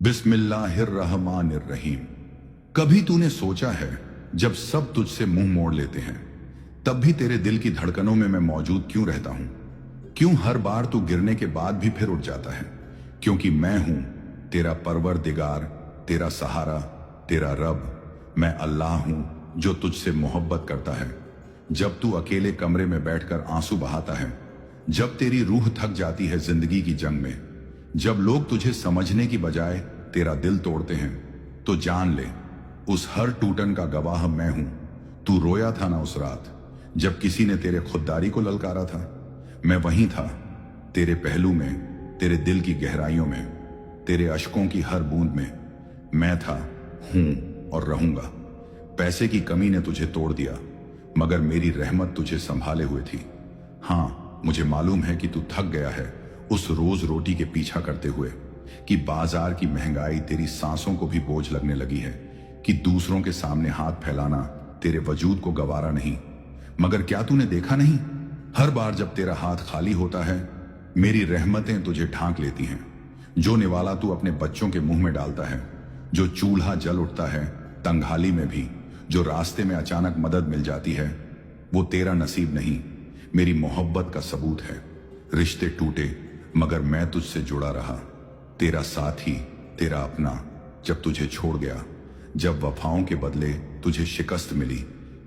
बिस्मिल्लाहिर्रहमानिर्रहीम। कभी तूने सोचा है जब सब तुझसे मुंह मोड़ लेते हैं तब भी तेरे दिल की धड़कनों में मैं मौजूद क्यों रहता हूं? क्यों हर बार तू गिरने के बाद भी फिर उठ जाता है? क्योंकि मैं हूं तेरा परवरदिगार, तेरा सहारा, तेरा रब। मैं अल्लाह हूं जो तुझसे मोहब्बत करता है। जब तू अकेले कमरे में बैठकर आंसू बहाता है, जब तेरी रूह थक जाती है जिंदगी की जंग में, जब लोग तुझे समझने की बजाय तेरा दिल तोड़ते हैं, तो जान ले उस हर टूटन का गवाह मैं हूं। तू रोया था ना उस रात जब किसी ने तेरे खुददारी को ललकारा था? मैं वहीं था, तेरे पहलू में, तेरे दिल की गहराइयों में, तेरे अश्कों की हर बूंद में। मैं था, हूं और रहूंगा। पैसे की कमी ने तुझे तोड़ दिया, मगर मेरी रहमत तुझे संभाले हुए थी। हां, मुझे मालूम है कि तू थक गया है उस रोज रोटी के पीछा करते हुए, कि बाजार की महंगाई तेरी सांसों को भी बोझ लगने लगी है, कि दूसरों के सामने हाथ फैलाना तेरे वजूद को गवारा नहीं। मगर क्या तूने देखा नहीं, हर बार जब तेरा हाथ खाली होता है, मेरी रहमतें तुझे ढांक लेती हैं। जो निवाला तू अपने बच्चों के मुंह में डालता है, जो चूल्हा जल उठता है तंगहाली में भी, जो रास्ते में अचानक मदद मिल जाती है, वो तेरा नसीब नहीं, मेरी मोहब्बत का सबूत है। रिश्ते टूटे मगर मैं तुझसे जुड़ा रहा, तेरा साथी, तेरा अपना। जब तुझे छोड़ गया, जब वफाओं के बदले तुझे शिकस्त मिली,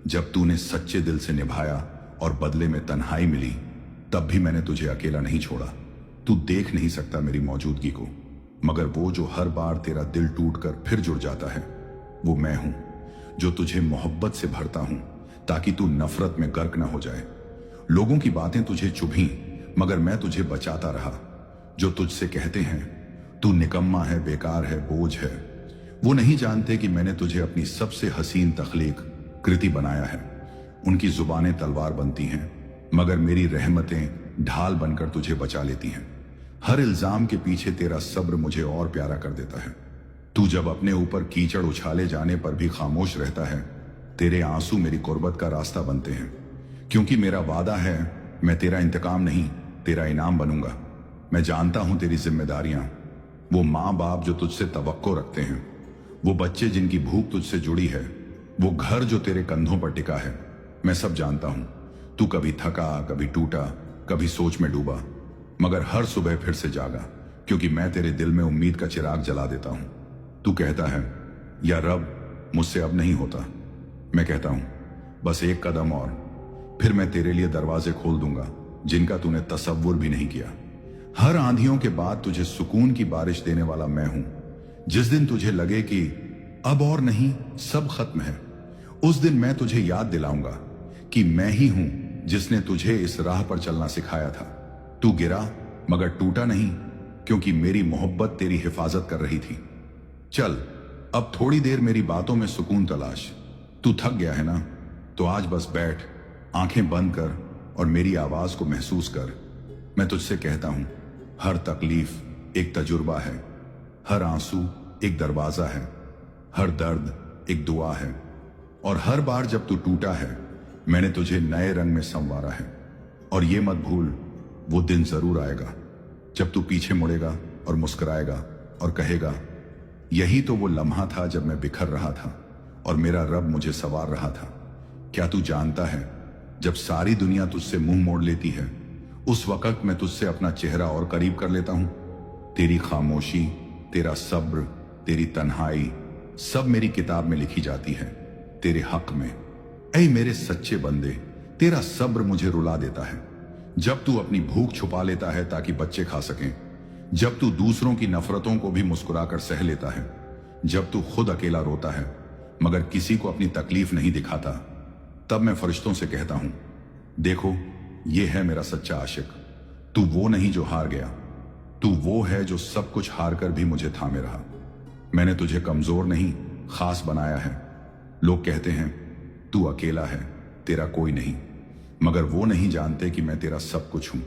जब तूने सच्चे दिल से निभाया और बदले में तन्हाई मिली, तब भी मैंने तुझे अकेला नहीं छोड़ा। तू देख नहीं सकता मेरी मौजूदगी को, मगर वो जो हर बार तेरा दिल टूटकर फिर जुड़ जाता है, वो मैं हूं, जो तुझे मोहब्बत से भरता हूं ताकि तू नफरत में गर्क न हो जाए। लोगों की बातें तुझे चुभी, मगर मैं तुझे बचाता रहा। जो तुझसे कहते हैं तू निकम्मा है, बेकार है, बोझ है, वो नहीं जानते कि मैंने तुझे अपनी सबसे हसीन तख्लीक कृति बनाया है। उनकी जुबानें तलवार बनती हैं, मगर मेरी रहमतें ढाल बनकर तुझे बचा लेती हैं। हर इल्जाम के पीछे तेरा सब्र मुझे और प्यारा कर देता है। तू जब अपने ऊपर कीचड़ उछाले जाने पर भी खामोश रहता है, तेरे आंसू मेरी कुर्बत का रास्ता बनते हैं। क्योंकि मेरा वादा है, मैं तेरा इंतकाम नहीं, तेरा इनाम बनूंगा। मैं जानता हूं तेरी जिम्मेदारियां, वो माँ बाप जो तुझसे तवक्को रखते हैं, वो बच्चे जिनकी भूख तुझसे जुड़ी है, वो घर जो तेरे कंधों पर टिका है। मैं सब जानता हूं। तू कभी थका, कभी टूटा, कभी सोच में डूबा, मगर हर सुबह फिर से जागा, क्योंकि मैं तेरे दिल में उम्मीद का चिराग जला देता हूं। तू कहता है, या रब मुझसे अब नहीं होता। मैं कहता हूं, बस एक कदम और, फिर मैं तेरे लिए दरवाजे खोल दूंगा जिनका तूने तसव्वुर भी नहीं किया। हर आंधियों के बाद तुझे सुकून की बारिश देने वाला मैं हूं। जिस दिन तुझे लगे कि अब और नहीं, सब खत्म है, उस दिन मैं तुझे याद दिलाऊंगा कि मैं ही हूं जिसने तुझे इस राह पर चलना सिखाया था। तू गिरा मगर टूटा नहीं, क्योंकि मेरी मोहब्बत तेरी हिफाजत कर रही थी। चल अब थोड़ी देर मेरी बातों में सुकून तलाश। तू थक गया है ना, तो आज बस बैठ, आंखें बंद कर और मेरी आवाज को महसूस कर। मैं तुझसे कहता हूं, हर तकलीफ एक तजुर्बा है, हर आंसू एक दरवाजा है, हर दर्द एक दुआ है, और हर बार जब तू टूटा है, मैंने तुझे नए रंग में संवारा है। और ये मत भूल, वो दिन जरूर आएगा जब तू पीछे मुड़ेगा और मुस्कुराएगा और कहेगा, यही तो वो लम्हा था जब मैं बिखर रहा था और मेरा रब मुझे संवार रहा था। क्या तू जानता है, जब सारी दुनिया तुझसे मुंह मोड़ लेती है, उस वक्त मैं तुझसे अपना चेहरा और करीब कर लेता हूं। तेरी खामोशी, तेरा सब्र, तेरी तन्हाई, सब मेरी किताब में लिखी जाती है तेरे हक में। ऐ मेरे सच्चे बंदे, तेरा सब्र मुझे रुला देता है। जब तू अपनी भूख छुपा लेता है ताकि बच्चे खा सकें, जब तू दूसरों की नफरतों को भी मुस्कुराकर सह लेता है, जब तू खुद अकेला रोता है मगर किसी को अपनी तकलीफ नहीं दिखाता, तब मैं फरिश्तों से कहता हूं, देखो ये है मेरा सच्चा आशिक। तू वो नहीं जो हार गया, तू वो है जो सब कुछ हार कर भी मुझे थामे रहा। मैंने तुझे कमजोर नहीं, खास बनाया है। लोग कहते हैं तू अकेला है, तेरा कोई नहीं, मगर वो नहीं जानते कि मैं तेरा सब कुछ हूं।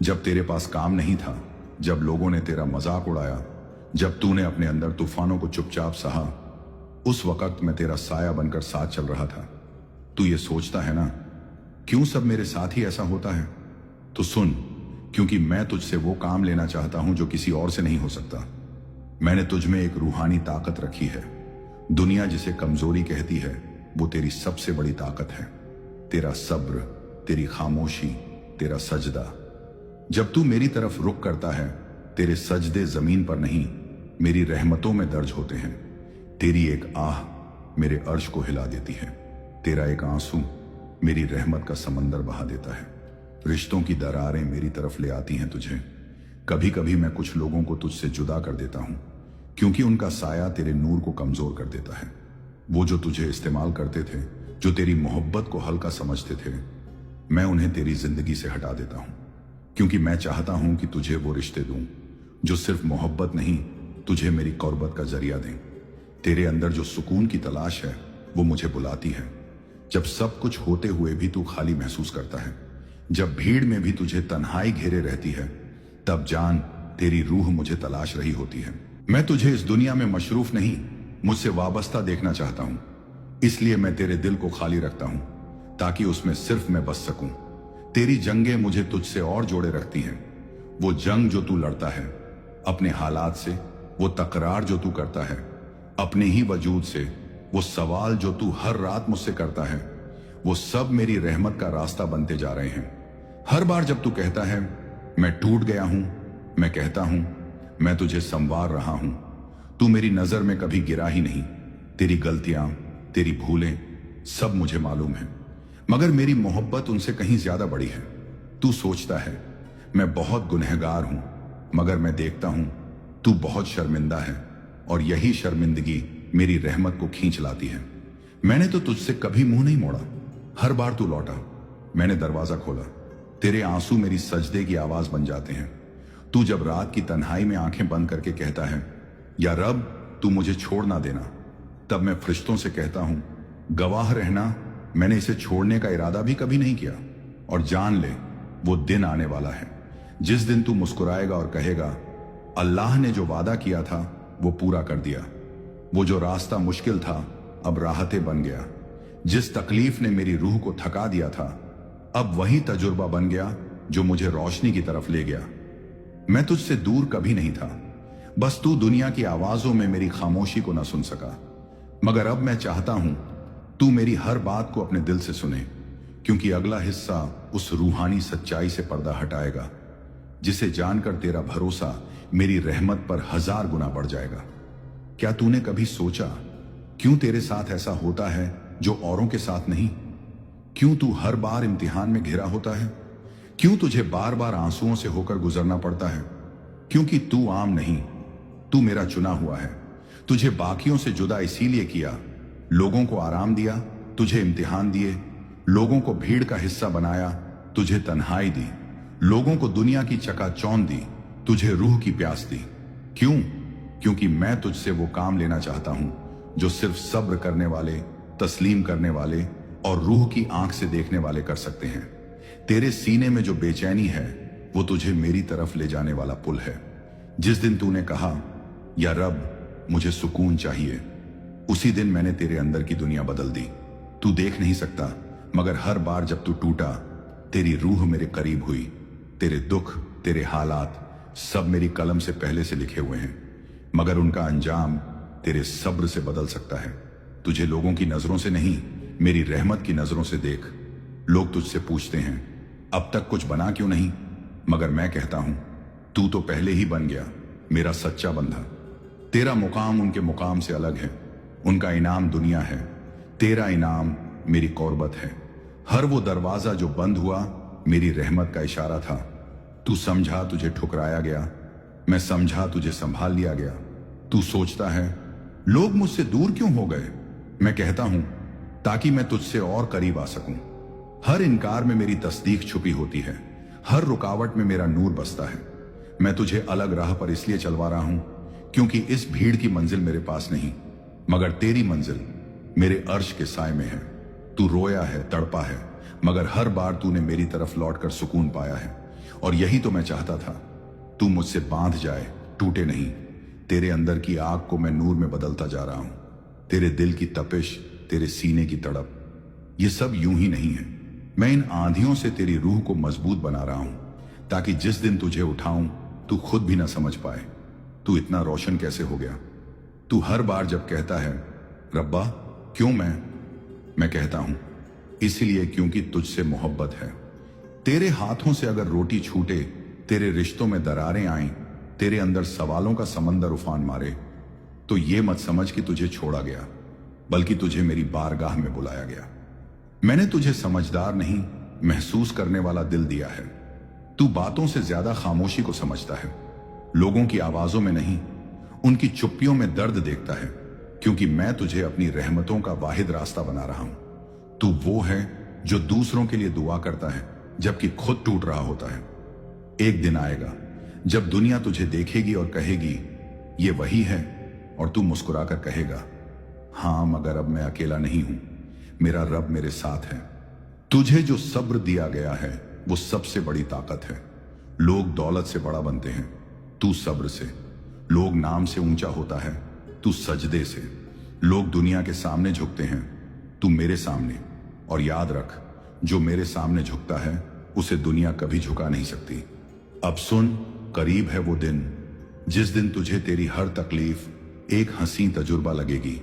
जब तेरे पास काम नहीं था, जब लोगों ने तेरा मजाक उड़ाया, जब तूने अपने अंदर तूफानों को चुपचाप सहा, उस वक्त मैं तेरा साया बनकर साथ चल रहा था। तू ये सोचता है ना, क्यों सब मेरे साथ ही ऐसा होता है? तो सुन, क्योंकि मैं तुझसे वो काम लेना चाहता हूं जो किसी और से नहीं हो सकता। मैंने तुझ में एक रूहानी ताकत रखी है। दुनिया जिसे कमजोरी कहती है वो तेरी सबसे बड़ी ताकत है। तेरा सब्र, तेरी खामोशी, तेरा सजदा। जब तू मेरी तरफ रुख करता है, तेरे सजदे जमीन पर नहीं मेरी रहमतों में दर्ज होते हैं। तेरी एक आह मेरे अर्श को हिला देती है। तेरा एक आंसू मेरी रहमत का समंदर बहा देता है। रिश्तों की दरारें मेरी तरफ ले आती हैं तुझे। कभी कभी मैं कुछ लोगों को तुझसे जुदा कर देता हूं, क्योंकि उनका साया तेरे नूर को कमजोर कर देता है। वो जो तुझे इस्तेमाल करते थे, जो तेरी मोहब्बत को हल्का समझते थे, मैं उन्हें तेरी जिंदगी से हटा देता हूं, क्योंकि मैं चाहता हूं कि तुझे वो रिश्ते दूं जो सिर्फ मोहब्बत नहीं, तुझे मेरी कुर्बत का जरिया दें। तेरे अंदर जो सुकून की तलाश है वो मुझे बुलाती है। जब सब कुछ होते हुए भी तू खाली महसूस करता है, जब भीड़ में भी तुझे तन्हाई घेरे रहती है, तब जान तेरी रूह मुझे तलाश रही होती है। मैं तुझे इस दुनिया में मशरूफ नहीं, मुझसे वाबस्ता देखना चाहता हूं। इसलिए मैं तेरे दिल को खाली रखता हूं, ताकि उसमें सिर्फ मैं बस सकूं। तेरी जंगें मुझे तुझसे और जोड़े रखती हैं। वो जंग जो तू लड़ता है अपने हालात से, वो तकरार जो तू करता है अपने ही वजूद से, वो सवाल जो तू हर रात मुझसे करता है, वो सब मेरी रहमत का रास्ता बनते जा रहे हैं। हर बार जब तू कहता है मैं टूट गया हूं, मैं कहता हूं मैं तुझे संवार रहा हूं। तू मेरी नजर में कभी गिरा ही नहीं। तेरी गलतियां, तेरी भूलें सब मुझे मालूम है, मगर मेरी मोहब्बत उनसे कहीं ज्यादा बड़ी है। तू सोचता है मैं बहुत गुनहगार हूं, मगर मैं देखता हूं तू बहुत शर्मिंदा है, और यही शर्मिंदगी मेरी रहमत को खींच लाती है। मैंने तो तुझसे कभी मुंह नहीं मोड़ा। हर बार तू लौटा, मैंने दरवाजा खोला। तेरे आंसू मेरी सजदे की आवाज बन जाते हैं। तू जब रात की तन्हाई में आंखें बंद करके कहता है या रब तू मुझे छोड़ ना देना, तब मैं फरिश्तों से कहता हूं गवाह रहना, मैंने इसे छोड़ने का इरादा भी कभी नहीं किया। और जान ले वो दिन आने वाला है जिस दिन तू मुस्कुराएगा और कहेगा अल्लाह ने जो वादा किया था वो पूरा कर दिया। वो जो रास्ता मुश्किल था अब राहतें बन गया। जिस तकलीफ ने मेरी रूह को थका दिया था, अब वही तजुर्बा बन गया जो मुझे रोशनी की तरफ ले गया। मैं तुझसे दूर कभी नहीं था, बस तू दुनिया की आवाजों में मेरी खामोशी को न सुन सका। मगर अब मैं चाहता हूं तू मेरी हर बात को अपने दिल से सुने, क्योंकि अगला हिस्सा उस रूहानी सच्चाई से पर्दा हटाएगा जिसे जानकर तेरा भरोसा मेरी रहमत पर 1000 गुना बढ़ जाएगा। क्या तूने कभी सोचा क्यों तेरे साथ ऐसा होता है जो औरों के साथ नहीं? क्यों तू हर बार इम्तिहान में घिरा होता है? क्यों तुझे बार बार आंसुओं से होकर गुजरना पड़ता है? क्योंकि तू आम नहीं, तू मेरा चुना हुआ है। तुझे बाकियों से जुदा इसीलिए किया, लोगों को आराम दिया, तुझे इम्तिहान दिए, लोगों को भीड़ का हिस्सा बनाया, तुझे तन्हाई दी, लोगों को दुनिया की चकाचौंध दी, तुझे रूह की प्यास दी। क्यों? क्योंकि मैं तुझसे वो काम लेना चाहता हूं जो सिर्फ सब्र करने वाले, तस्लीम करने वाले और रूह की आंख से देखने वाले कर सकते हैं। तेरे सीने में जो बेचैनी है वो तुझे मेरी तरफ ले जाने वाला पुल है। जिस दिन तूने कहा या रब मुझे सुकून चाहिए, उसी दिन मैंने तेरे अंदर की दुनिया बदल दी। तू देख नहीं सकता, मगर हर बार जब तू टूटा, तेरी रूह मेरे करीब हुई। तेरे दुख, तेरे हालात सब मेरी कलम से पहले से लिखे हुए हैं, मगर उनका अंजाम तेरे सब्र से बदल सकता है। तुझे लोगों की नजरों से नहीं, मेरी रहमत की नजरों से देख। लोग तुझसे पूछते हैं अब तक कुछ बना क्यों नहीं, मगर मैं कहता हूं तू तो पहले ही बन गया, मेरा सच्चा बंधा। तेरा मुकाम उनके मुकाम से अलग है। उनका इनाम दुनिया है, तेरा इनाम मेरी कुर्बत है। हर वो दरवाजा जो बंद हुआ मेरी रहमत का इशारा था। तू समझा तुझे ठुकराया गया, मैं समझा तुझे संभाल लिया गया। तू सोचता है लोग मुझसे दूर क्यों हो गए, मैं कहता हूं ताकि मैं तुझसे और करीब आ सकूं। हर इनकार में मेरी तस्दीक छुपी होती है, हर रुकावट में मेरा नूर बसता है। मैं तुझे अलग राह पर इसलिए चलवा रहा हूं क्योंकि इस भीड़ की मंजिल मेरे पास नहीं, मगर तेरी मंजिल मेरे अर्श के साए में है। तू रोया है, तड़पा है, मगर हर बार तूने मेरी तरफ लौटकर सुकून पाया है। और यही तो मैं चाहता था, तू मुझसे बांध जाए, टूटे नहीं। तेरे अंदर की आग को मैं नूर में बदलता जा रहा हूं। तेरे दिल की तपिश, तेरे सीने की तड़प, ये सब यूं ही नहीं है। मैं इन आंधियों से तेरी रूह को मजबूत बना रहा हूं, ताकि जिस दिन तुझे उठाऊं तू खुद भी ना समझ पाए। तू इतना रोशन कैसे हो गया? तू हर बार जब कहता है रब्बा क्यों मैं कहता हूं इसलिए क्योंकि तुझसे मोहब्बत है। तेरे हाथों से अगर रोटी छूटे, तेरे रिश्तों में दरारें आएं, तेरे अंदर सवालों का समंदर उफान मारे, तो ये मत समझ कि तुझे छोड़ा गया, बल्कि तुझे मेरी बारगाह में बुलाया गया। मैंने तुझे समझदार नहीं, महसूस करने वाला दिल दिया है। तू बातों से ज्यादा खामोशी को समझता है, लोगों की आवाजों में नहीं, उनकी चुप्पियों में दर्द देखता है, क्योंकि मैं तुझे अपनी रहमतों का वाहिद रास्ता बना रहा हूं। तू वो है जो दूसरों के लिए दुआ करता है जबकि खुद टूट रहा होता है। एक दिन आएगा जब दुनिया तुझे देखेगी और कहेगी ये वही है, और तू मुस्कुराकर कहेगा हां मगर अब मैं अकेला नहीं हूं, मेरा रब मेरे साथ है। तुझे जो सब्र दिया गया है वो सबसे बड़ी ताकत है। लोग दौलत से बड़ा बनते हैं, तू सब्र से। लोग नाम से ऊंचा होता है, तू सजदे से। लोग दुनिया के सामने झुकते हैं, तू मेरे सामने। और याद रख, जो मेरे सामने झुकता है उसे दुनिया कभी झुका नहीं सकती। अब सुन, करीब है वो दिन जिस दिन तुझे तेरी हर तकलीफ एक हंसी तजुर्बा लगेगी।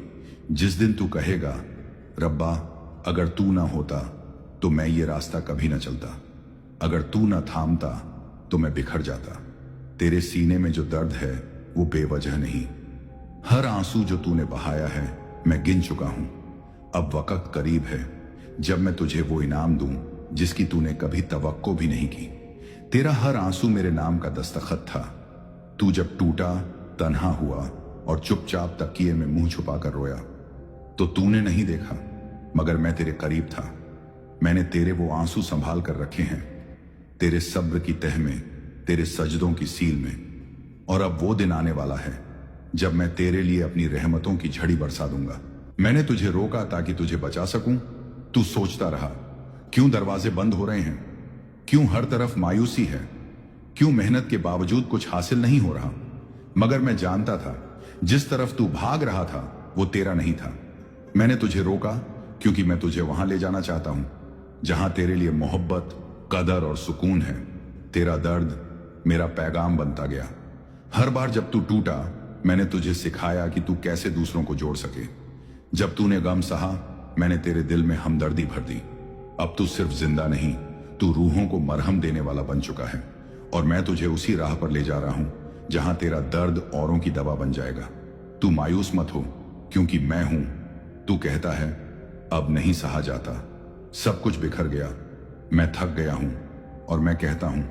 जिस दिन तू कहेगा रब्बा अगर तू ना होता तो मैं ये रास्ता कभी ना चलता, अगर तू ना थामता तो मैं बिखर जाता। तेरे सीने में जो दर्द है वो बेवजह नहीं। हर आंसू जो तूने बहाया है मैं गिन चुका हूं। अब वक्त करीब है जब मैं तुझे वो इनाम दूं जिसकी तूने कभी तवक्को भी नहीं की। तेरा हर आंसू मेरे नाम का दस्तखत था। तू जब टूटा, तन्हा हुआ और चुपचाप तकिए में मुंह छुपाकर रोया, तो तूने नहीं देखा, मगर मैं तेरे करीब था। मैंने तेरे वो आंसू संभाल कर रखे हैं, तेरे सब्र की तह में, तेरे सजदों की सील में। और अब वो दिन आने वाला है जब मैं तेरे लिए अपनी रहमतों की झड़ी बरसा दूंगा। मैंने तुझे रोका ताकि तुझे बचा सकूं। तू सोचता रहा क्यों दरवाजे बंद हो रहे हैं, क्यों हर तरफ मायूसी है, क्यों मेहनत के बावजूद कुछ हासिल नहीं हो रहा। मगर मैं जानता था जिस तरफ तू भाग रहा था वो तेरा नहीं था। मैंने तुझे रोका क्योंकि मैं तुझे वहां ले जाना चाहता हूं जहां तेरे लिए मोहब्बत, कदर और सुकून है। तेरा दर्द मेरा पैगाम बनता गया। हर बार जब तू टूटा मैंने तुझे सिखाया कि तू कैसे दूसरों को जोड़ सके। जब तूने गम सहा मैंने तेरे दिल में हमदर्दी भर दी। अब तू सिर्फ जिंदा नहीं, तू रूहों को मरहम देने वाला बन चुका है। और मैं तुझे उसी राह पर ले जा रहा हूं जहां तेरा दर्द औरों की दवा बन जाएगा। तू मायूस मत हो क्योंकि मैं हूं। तू कहता है अब नहीं सहा जाता, सब कुछ बिखर गया, मैं थक गया हूं। और मैं कहता हूं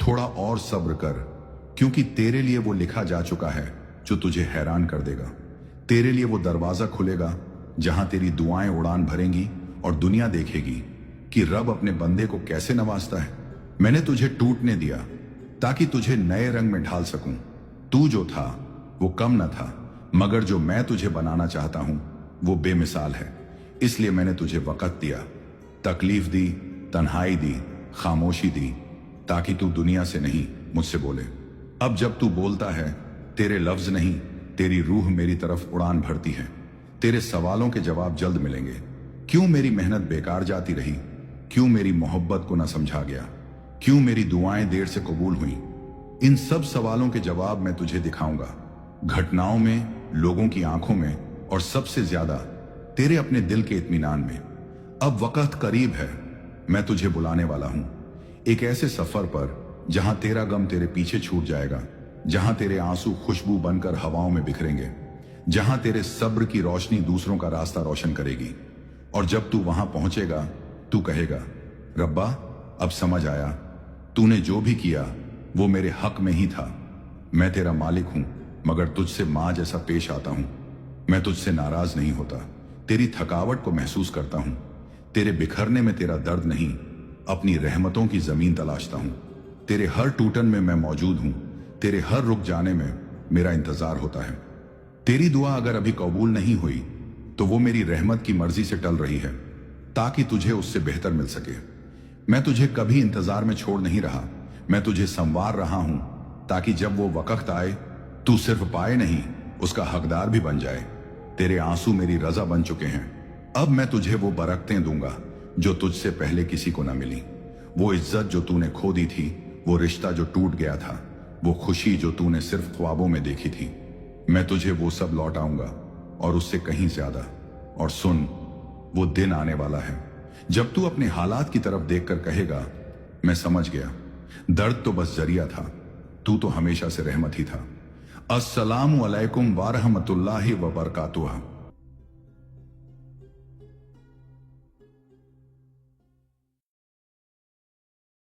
थोड़ा और सब्र कर, क्योंकि तेरे लिए वो लिखा जा चुका है जो तुझे हैरान कर देगा। तेरे लिए वो दरवाजा खुलेगा जहां तेरी दुआएं उड़ान भरेंगी और दुनिया देखेगी कि रब अपने बंदे को कैसे नवाजता है। मैंने तुझे टूटने दिया ताकि तुझे नए रंग में ढाल सकूं। तू जो था वो कम न था, मगर जो मैं तुझे बनाना चाहता हूं वो बेमिसाल है। इसलिए मैंने तुझे वक्त दिया, तकलीफ दी, तन्हाई दी, खामोशी दी, ताकि तू दुनिया से नहीं मुझसे बोले। अब जब तू बोलता है तेरे लफ्ज नहीं, तेरी रूह मेरी तरफ उड़ान भरती है। तेरे सवालों के जवाब जल्द मिलेंगे। क्यों मेरी मेहनत बेकार जाती रही, क्यों मेरी मोहब्बत को न समझा गया, क्यों मेरी दुआएं देर से कबूल हुई। इन सब सवालों के जवाब मैं तुझे दिखाऊंगा, घटनाओं में, लोगों की आंखों में, और सबसे ज्यादा तेरे अपने दिल के इत्मीनान में। अब वक्त करीब है, मैं तुझे बुलाने वाला हूं एक ऐसे सफर पर जहां तेरा गम तेरे पीछे छूट जाएगा, जहां तेरे आंसू खुशबू बनकर हवाओं में बिखरेंगे, जहां तेरे सब्र की रोशनी दूसरों का रास्ता रोशन करेगी। और जब तू वहां पहुंचेगा तू कहेगा रब्बा अब समझ आया, तूने जो भी किया वो मेरे हक में ही था। मैं तेरा मालिक हूं मगर तुझसे मां जैसा पेश आता हूं। मैं तुझसे नाराज नहीं होता, तेरी थकावट को महसूस करता हूं। तेरे बिखरने में तेरा दर्द नहीं, अपनी रहमतों की जमीन तलाशता हूं। तेरे हर टूटन में मैं मौजूद हूं, तेरे हर रुक जाने में मेरा इंतजार होता है। तेरी दुआ अगर अभी कबूल नहीं हुई तो वो मेरी रहमत की मर्जी से टल रही है, ताकि तुझे उससे बेहतर मिल सके। मैं तुझे कभी इंतजार में छोड़ नहीं रहा, मैं तुझे संवार रहा हूं ताकि जब वो वक्त आए तू सिर्फ पाए नहीं, उसका हकदार भी बन जाए। तेरे आंसू मेरी रजा बन चुके हैं। अब मैं तुझे वो बरकतें दूंगा जो तुझसे पहले किसी को न मिली, वो इज्जत जो तूने खो दी थी, वो रिश्ता जो टूट गया था, वो खुशी जो तूने सिर्फ ख्वाबों में देखी थी, मैं तुझे वो सब लौटाऊंगा और उससे कहीं ज्यादा। और सुन, वो दिन आने वाला है जब तू अपने हालात की तरफ देखकर कहेगा, मैं समझ गया, दर्द तो बस जरिया था, तू तो हमेशा से रहमत ही था। अस्सलामु अलैकुम व रहमतुल्लाहि व बरकातुहू।